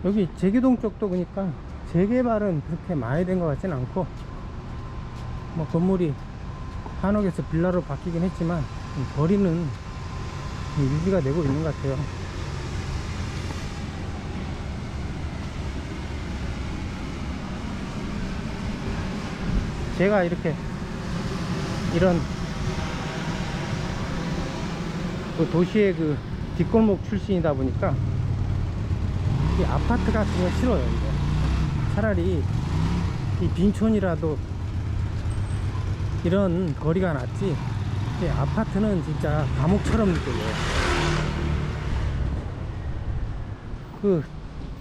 여기 제기동 쪽도 그러니까 재개발은 그렇게 많이 된 것 같지는 않고, 뭐 건물이 한옥에서 빌라로 바뀌긴 했지만 거리는 유지가 되고 있는 것 같아요. 제가 이렇게 이런 그 도시의 그 뒷골목 출신이다 보니까 이 아파트 같은 거 싫어요. 이제 차라리 이 빈촌이라도 이런 거리가 낫지, 이 아파트는 진짜 감옥처럼 느껴져요. 그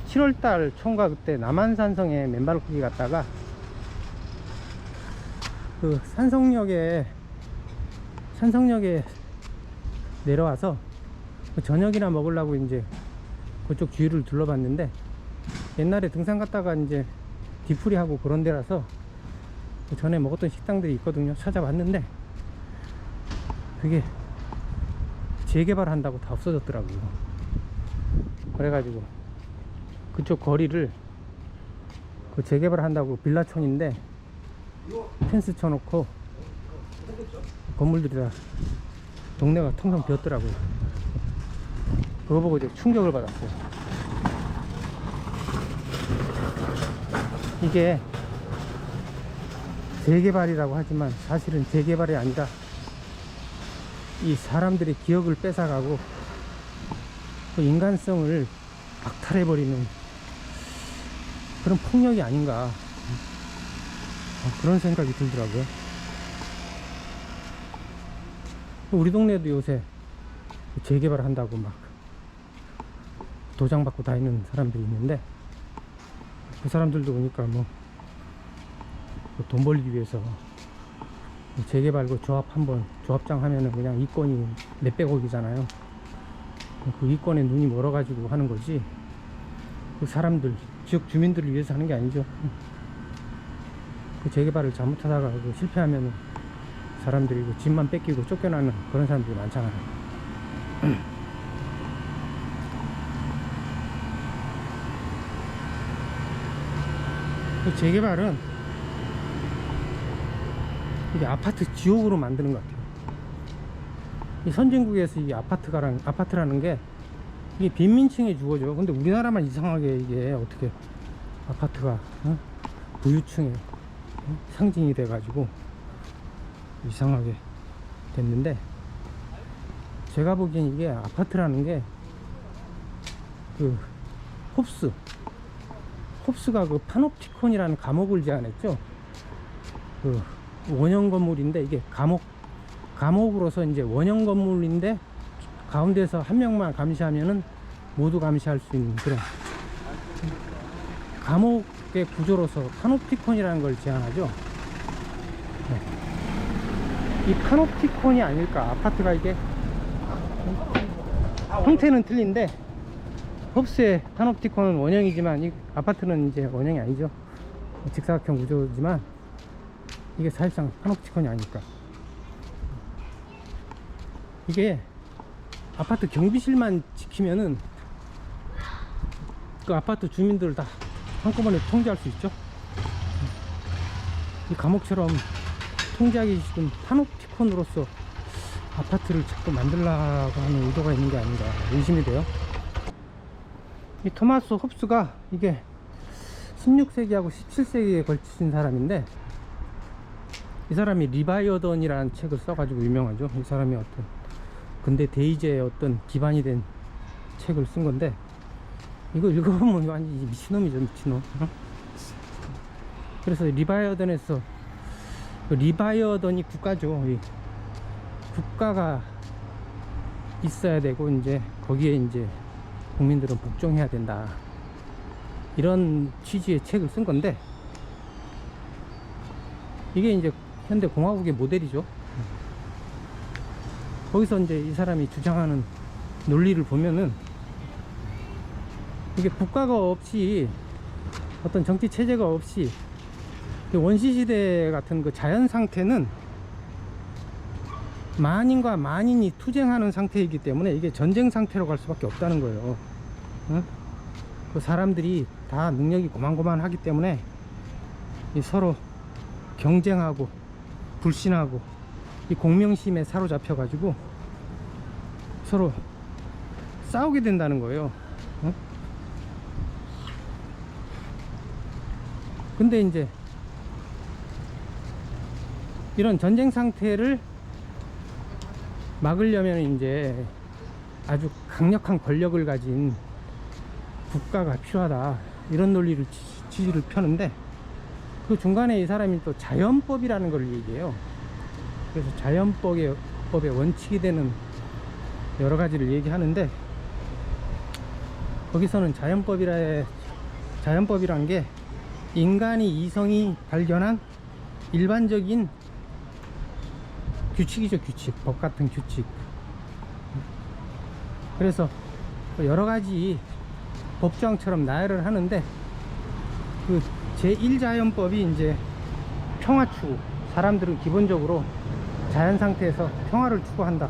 7월달 총각 그때 남한산성에 맨발 걷기 갔다가 그 산성역에 내려와서 저녁이나 먹으려고 이제 그쪽 주위를 둘러봤는데, 옛날에 등산 갔다가 이제 뒤풀이 하고 그런 데라서 그 전에 먹었던 식당들이 있거든요. 찾아봤는데 그게 재개발 한다고 다 없어졌더라고요. 그래가지고 그쪽 거리를 그 재개발 한다고 빌라촌인데 펜스 쳐놓고 건물들이 다 동네가 텅텅 비었더라고요. 그거 보고 이제 충격을 받았어요. 이게 재개발이라고 하지만 사실은 재개발이 아니라 이 사람들의 기억을 뺏어가고 그 인간성을 박탈해버리는 그런 폭력이 아닌가, 그런 생각이 들더라고요. 우리 동네도 요새 재개발 한다고 막 도장 받고 다니는 사람들이 있는데, 그 사람들도 보니까 뭐 돈 벌기 위해서 재개발 그 조합 한번 조합장 하면은 그냥 이권이 몇백억이잖아요. 그 이권에 눈이 멀어가지고 하는 거지, 그 사람들 지역 주민들을 위해서 하는 게 아니죠. 그 재개발을 잘못하다가 그 실패하면은 사람들이 그 집만 뺏기고 쫓겨나는 그런 사람들이 많잖아요. 그 재개발은 이게 아파트 지옥으로 만드는 것 같아요. 이 선진국에서 이 아파트라는 게 이게 빈민층에 주어져. 근데 우리나라만 이상하게 이게 어떻게 아파트가 부유층의 상징이 돼가지고 이상하게 됐는데, 제가 보기엔 이게 아파트라는 게 그 홉스가 그 파놉티콘이라는 감옥을 제안했죠. 그 원형 건물인데 이게 감옥으로서 이제 원형 건물인데 가운데서 한 명만 감시하면은 모두 감시할 수 있는 그런 감옥의 구조로서 파놉티콘이라는 걸 제안하죠. 이 파놉티콘이 아닐까. 아파트가 이게 형태는 틀린데 홉스의 파놉티콘은 원형이지만 이 아파트는 이제 원형이 아니죠. 직사각형 구조지만 이게 사실상 파놉티콘이 아닐까. 이게 아파트 경비실만 지키면은 그 아파트 주민들을 다 한꺼번에 통제할 수 있죠. 이 감옥처럼 통제하기 싫은 파놉티콘으로서 아파트를 자꾸 만들려고 하는 의도가 있는 게 아닌가 의심이 돼요. 이 토마스 홉스가 이게 16세기하고 17세기에 걸친 사람인데, 이 사람이 리바이어던이라는 책을 써가지고 유명하죠. 이 사람이 어떤 근대 대의제의 어떤 기반이 된 책을 쓴 건데, 이거 읽어보면 완전 미친놈이죠, 미친놈. 그래서 리바이어던에서 리바이어던이 국가죠. 이 국가가 있어야 되고 이제 거기에 이제 국민들은 복종해야 된다, 이런 취지의 책을 쓴 건데, 이게 이제 현대 공화국의 모델이죠. 거기서 이제 이 사람이 주장하는 논리를 보면은 이게 국가가 없이 어떤 정치 체제가 없이 원시시대 같은 그 자연 상태는 만인과 만인이 투쟁하는 상태이기 때문에 이게 전쟁 상태로 갈 수밖에 없다는 거예요. 그 사람들이 다 능력이 고만고만하기 때문에 이 서로 경쟁하고 불신하고 이 공명심에 사로잡혀 가지고 서로 싸우게 된다는 거예요. 어? 근데 이제 이런 전쟁 상태를 막으려면 이제 아주 강력한 권력을 가진 국가가 필요하다, 이런 논리를 취지를 펴는데, 그 중간에 이 사람이 또 자연법이라는 걸 얘기해요. 그래서 자연법의 원칙이 되는 여러 가지를 얘기하는데, 거기서는 자연법이란 게 인간이 이성이 발견한 일반적인 규칙이죠. 규칙, 법 같은 규칙. 그래서 여러 가지 법조항처럼 나열을 하는데, 그 제1자연법이 이제 평화 추구, 사람들은 기본적으로 자연 상태에서 평화를 추구한다.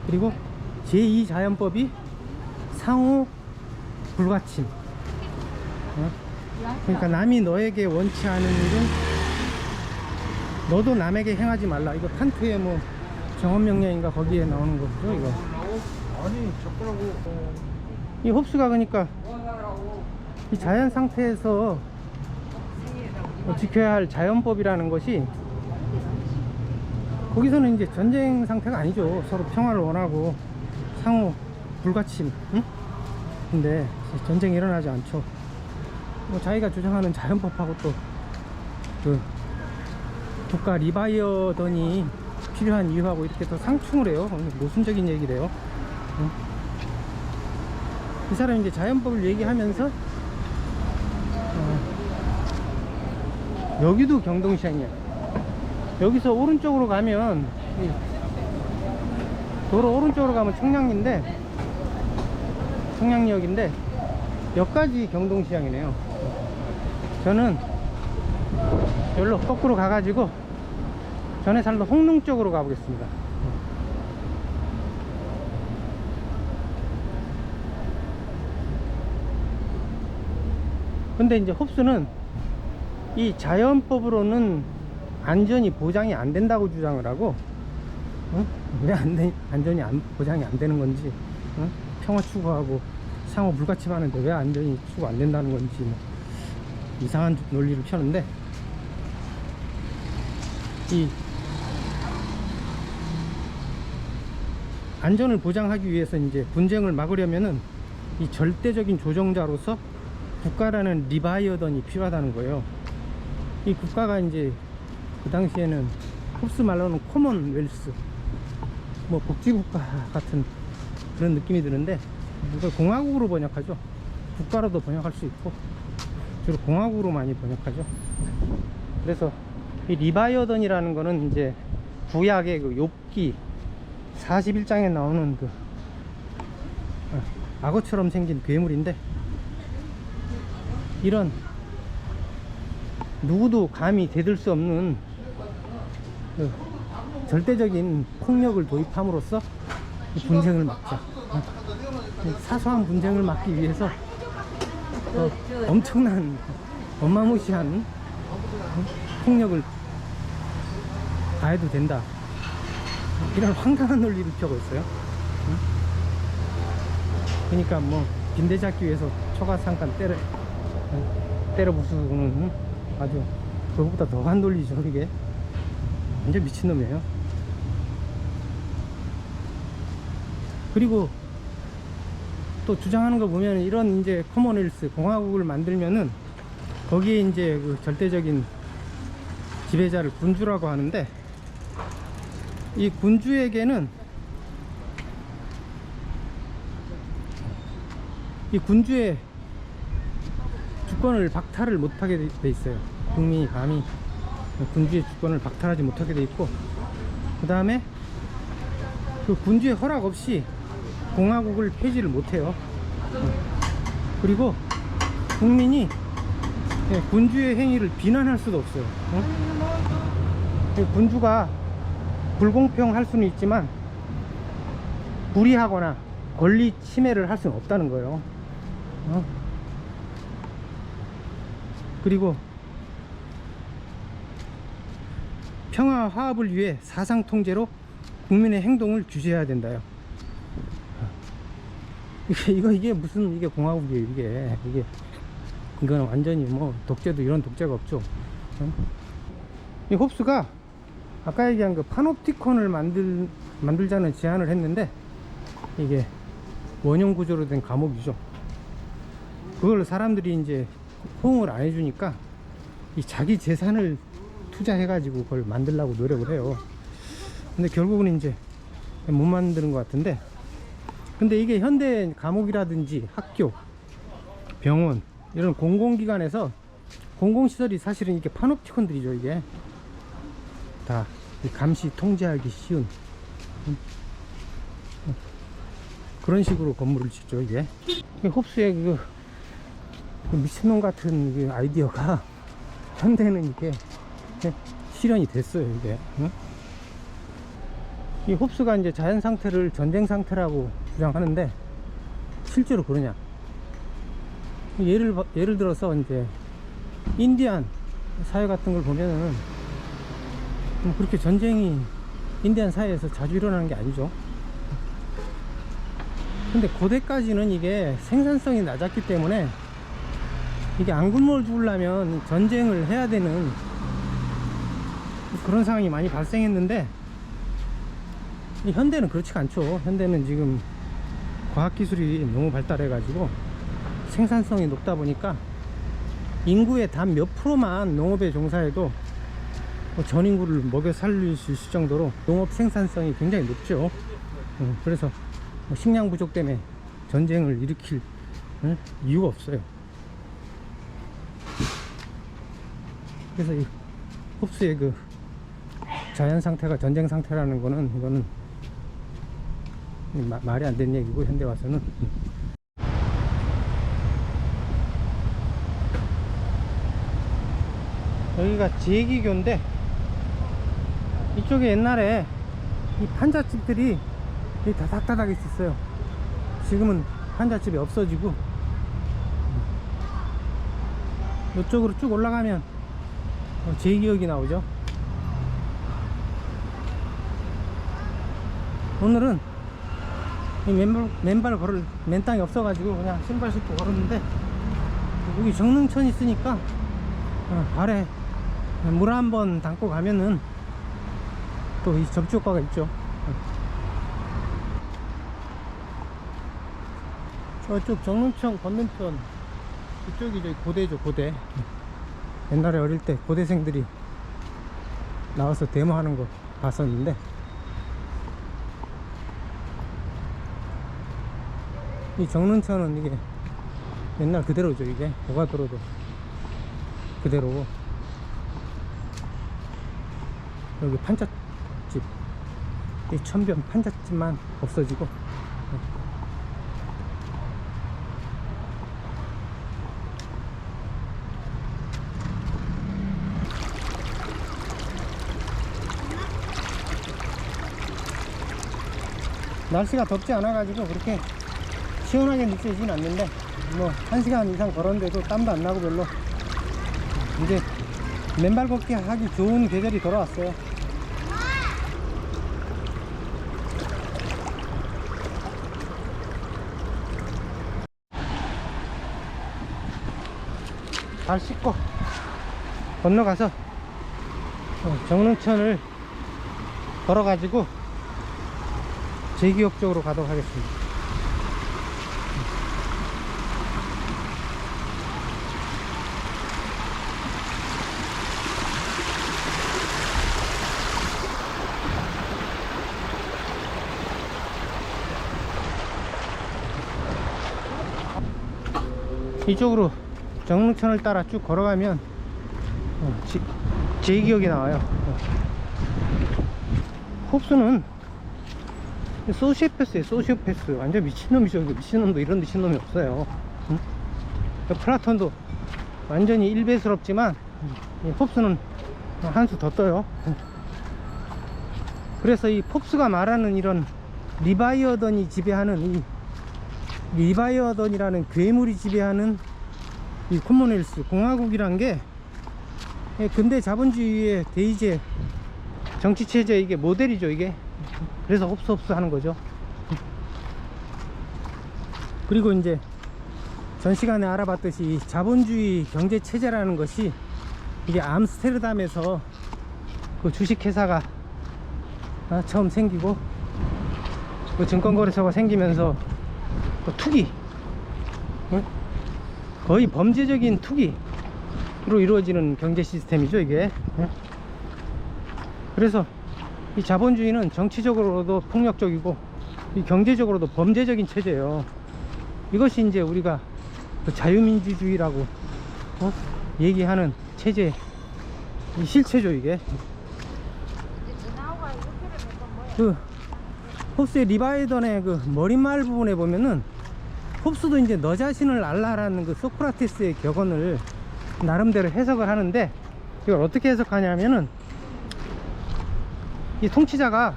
그리고 제2자연법이 상호 불가침. 그러니까 남이 너에게 원치 않은 일은 너도 남에게 행하지 말라. 이거 칸트의 뭐 정언명령인가 거기에 나오는 거죠, 이거. 아니 적더라고. 이 홉스가 그러니까 이 자연 상태에서 지켜야 할 자연법이라는 것이, 거기서는 이제 전쟁 상태가 아니죠. 서로 평화를 원하고 상호 불가침. 응? 근데 전쟁이 일어나지 않죠. 뭐 자기가 주장하는 자연법하고 또 그 국가 리바이어던이 필요한 이유하고 이렇게 또 상충을 해요. 모순적인 얘기를 해요. 응? 이 사람이 이제 자연법을 얘기하면서 여기도 경동시장이야. 여기서 오른쪽으로 가면, 도로 오른쪽으로 가면 청량역인데 여기까지 경동시장이네요. 저는 여기로 거꾸로 가가지고 전에 살던 홍릉 쪽으로 가보겠습니다. 근데 이제 홉스는 이 자연법으로는 안전이 보장이 안 된다고 주장을 하고, 왜 안전이 보장이 안 되는 건지, 평화 추구하고 상호 불가침하는데 왜 안전이 추구 안 된다는 건지, 뭐 이상한 논리를 펴는데, 이 안전을 보장하기 위해서 이제 분쟁을 막으려면은 이 절대적인 조정자로서 국가라는 리바이어던이 필요하다는 거예요. 이 국가가 이제 그 당시에는 홉스 말로는 코먼웰스, 뭐 복지국가 같은 그런 느낌이 드는데, 이걸 공화국으로 번역하죠. 국가로도 번역할 수 있고 주로 공화국으로 많이 번역하죠. 그래서 이 리바이어던이라는 거는 이제 구약의 그 욥기 41장에 나오는 그 악어처럼 생긴 괴물인데, 이런 누구도 감히 대들 수 없는 그 절대적인 폭력을 도입함으로써 이 분쟁을 막자. 사소한 분쟁을 막기 위해서 엄청난 어마무시한 폭력을 가해도 된다, 이런 황당한 논리를 펴고 있어요. 그러니까 뭐 빈대 잡기 위해서 초가삼간 때려 부수는 아주 그것보다 더한 논리죠. 이게 완전 미친놈이에요. 그리고 또 주장하는 거 보면, 이런 이제 커먼웰스 공화국을 만들면은 거기에 이제 그 절대적인 지배자를 군주라고 하는데, 이 군주에게는 이 군주의 주권을 박탈을 못하게 돼 있어요. 국민이 감히 군주의 주권을 박탈하지 못하게 돼 있고, 그 다음에 그 군주의 허락 없이 공화국을 폐지를 못해요. 그리고 국민이 군주의 행위를 비난할 수도 없어요. 군주가 불공평할 수는 있지만 불의하거나 권리 침해를 할 수는 없다는 거예요. 그리고 평화 화합을 위해 사상 통제로 국민의 행동을 규제해야 된다요. 이게 무슨 이게 공화국이에요. 이거는 완전히 뭐 독재도 이런 독재가 없죠. 이 홉스가 아까 얘기한 그 파놉티콘을 만들자는 제안을 했는데, 이게 원형 구조로 된 감옥이죠. 그걸 사람들이 이제 호응을 안 해주니까 이 자기 재산을 투자해 가지고 그걸 만들려고 노력을 해요. 근데 결국은 이제 못 만드는 것 같은데, 근데 이게 현대 감옥이라든지 학교, 병원 이런 공공기관에서 공공시설이 사실은 이게 파놉티콘들이죠. 이게 다 감시 통제하기 쉬운 그런 식으로 건물을 짓죠. 이게 홉스의 그 미친놈 같은 그 아이디어가 현대는 이게 실현이 됐어요. 이게 이 홉스가 이제 자연 상태를 전쟁 상태라고 주장하는데, 실제로 그러냐? 예를 들어서 이제 인디안 사회 같은 걸 보면은 그렇게 전쟁이 인디안 사회에서 자주 일어나는 게 아니죠. 근데 고대까지는 이게 생산성이 낮았기 때문에 이게 안 굶어 죽으려면 전쟁을 해야 되는 그런 상황이 많이 발생했는데, 현대는 그렇지가 않죠. 현대는 지금 과학기술이 너무 발달해 가지고 생산성이 높다 보니까 인구의 단 몇 프로만 농업에 종사해도 전 인구를 먹여 살릴 수 있을 정도로 농업 생산성이 굉장히 높죠. 그래서 식량 부족 때문에 전쟁을 일으킬 이유가 없어요. 그래서 이 홉스의 그 자연 상태가 전쟁 상태라는 거는, 이거는 말이 안 되는 얘기고, 현대 와서는. 여기가 제기교인데, 이쪽에 옛날에 이 판잣집들이 다닥다닥 있었어요. 지금은 판잣집이 없어지고, 이쪽으로 쭉 올라가면 제기역이 나오죠. 오늘은 맨 땅이 없어가지고 그냥 신발 신고 걸었는데, 여기 정릉천 있으니까 발에 물 한번 담고 가면은 또 이 접지 효과가 있죠. 저쪽 정릉천 건너편 이쪽이 저기 고대죠. 고대. 옛날에 어릴 때 고대생들이 나와서 데모하는 거 봤었는데, 이 정릉천은 이게 옛날 그대로죠. 이게 고가도로도 그대로고, 여기 판잣집, 이 천변 판잣집만 없어지고, 날씨가 덥지 않아 가지고 그렇게 시원하게 느껴지진 않는데, 뭐 1시간 이상 걸었는데도 땀도 안 나고 별로. 이제 맨발 걷기 하기 좋은 계절이 돌아왔어요. 발 씻고 건너가서 정릉천을 걸어가지고 제기역 쪽으로 가도록 하겠습니다. 이쪽으로 정릉천을 따라 쭉 걸어가면 제기역이 나와요. 홉스는 소시오패스예요. 소시오패스. 완전 미친놈이죠. 미친놈도 이런 미친놈이 없어요. 응? 플라톤도 완전히 일배스럽지만 홉스는 한 수 더 떠요. 그래서 이 홉스가 말하는 이런 리바이어던이 지배하는, 이 리바이어던이라는 괴물이 지배하는 이 코먼웰스 공화국이란 게 근대 자본주의의 대의제 정치체제 이게 모델이죠 이게. 그래서 홉스 하는 거죠. 그리고 이제 전 시간에 알아봤듯이 자본주의 경제체제라는 것이 이게 암스테르담에서 그 주식회사가 처음 생기고 그 증권거래소가 생기면서 그 투기, 거의 범죄적인 투기로 이루어지는 경제 시스템이죠 이게. 그래서 이 자본주의는 정치적으로도 폭력적이고 이 경제적으로도 범죄적인 체제예요. 이것이 이제 우리가 그 자유민주주의라고 얘기하는 체제 이 실체죠 이게. 그 홉스의 리바이던의 그 머릿말 부분에 보면은 홉스도 이제 너 자신을 알라라는 그 소크라테스의 격언을 나름대로 해석을 하는데, 이걸 어떻게 해석하냐면은 이 통치자가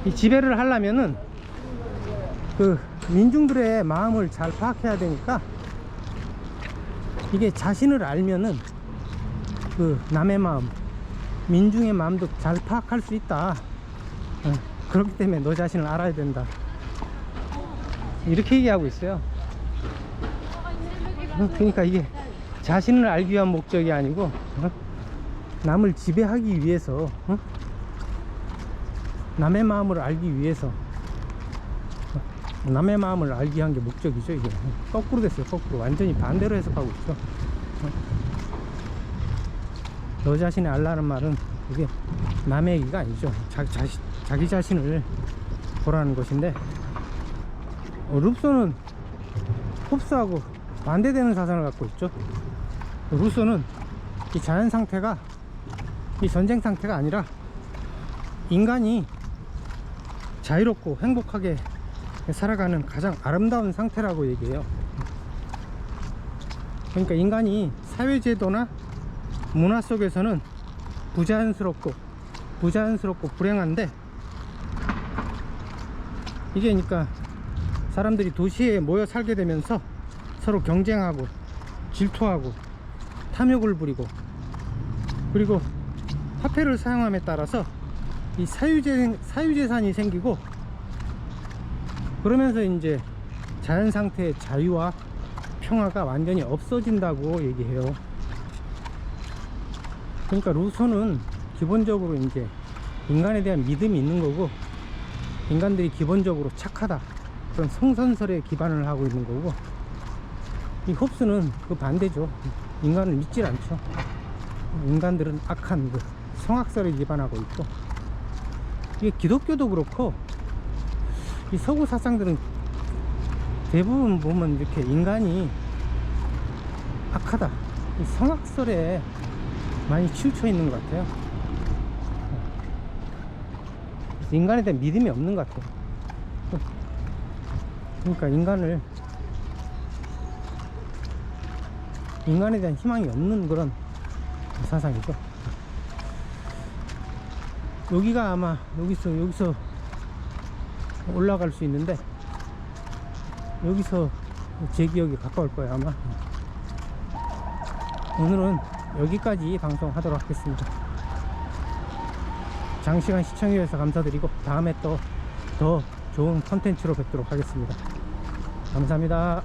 이 지배를 하려면은 그 민중들의 마음을 잘 파악해야 되니까 이게 자신을 알면은 그 남의 마음, 민중의 마음도 잘 파악할 수 있다. 그렇기 때문에 너 자신을 알아야 된다. 이렇게 얘기하고 있어요. 그러니까 이게 자신을 알기 위한 목적이 아니고 남을 지배하기 위해서, 남의 마음을 알기 위해서, 남의 마음을 알기 위한 게 목적이죠 이게. 거꾸로 됐어요. 거꾸로 완전히 반대로 해석하고 있죠. 너 자신을 알라는 말은 이게 남의 얘기가 아니죠. 자기 자신을 보라는 것인데, 루소는 홉스하고 반대되는 사상을 갖고 있죠. 루소는 이 자연 상태가 이 전쟁 상태가 아니라 인간이 자유롭고 행복하게 살아가는 가장 아름다운 상태라고 얘기해요. 그러니까 인간이 사회제도나 문화 속에서는 부자연스럽고 불행한데, 이게 그러니까 사람들이 도시에 모여 살게 되면서 서로 경쟁하고 질투하고 탐욕을 부리고, 그리고 화폐를 사용함에 따라서 이 사유재산이 생기고, 그러면서 이제 자연 상태의 자유와 평화가 완전히 없어진다고 얘기해요. 그러니까 루소는 기본적으로 이제 인간에 대한 믿음이 있는 거고, 인간들이 기본적으로 착하다, 그런 성선설에 기반을 하고 있는 거고, 이 홉스는 그 반대죠. 인간을 믿질 않죠. 인간들은 악한 그 성악설에 기반하고 있고, 이게 기독교도 그렇고 이 서구 사상들은 대부분 보면 이렇게 인간이 악하다, 이 성악설에 많이 치우쳐 있는 것 같아요. 인간에 대한 믿음이 없는 것 같아요. 그러니까 인간에 대한 희망이 없는 그런 사상이죠. 여기가 아마 여기서 올라갈 수 있는데, 여기서 제 기억에 가까울 거예요 아마. 오늘은 여기까지 방송하도록 하겠습니다. 장시간 시청해 주셔서 감사드리고, 다음에 또 더 좋은 컨텐츠로 뵙도록 하겠습니다. 감사합니다.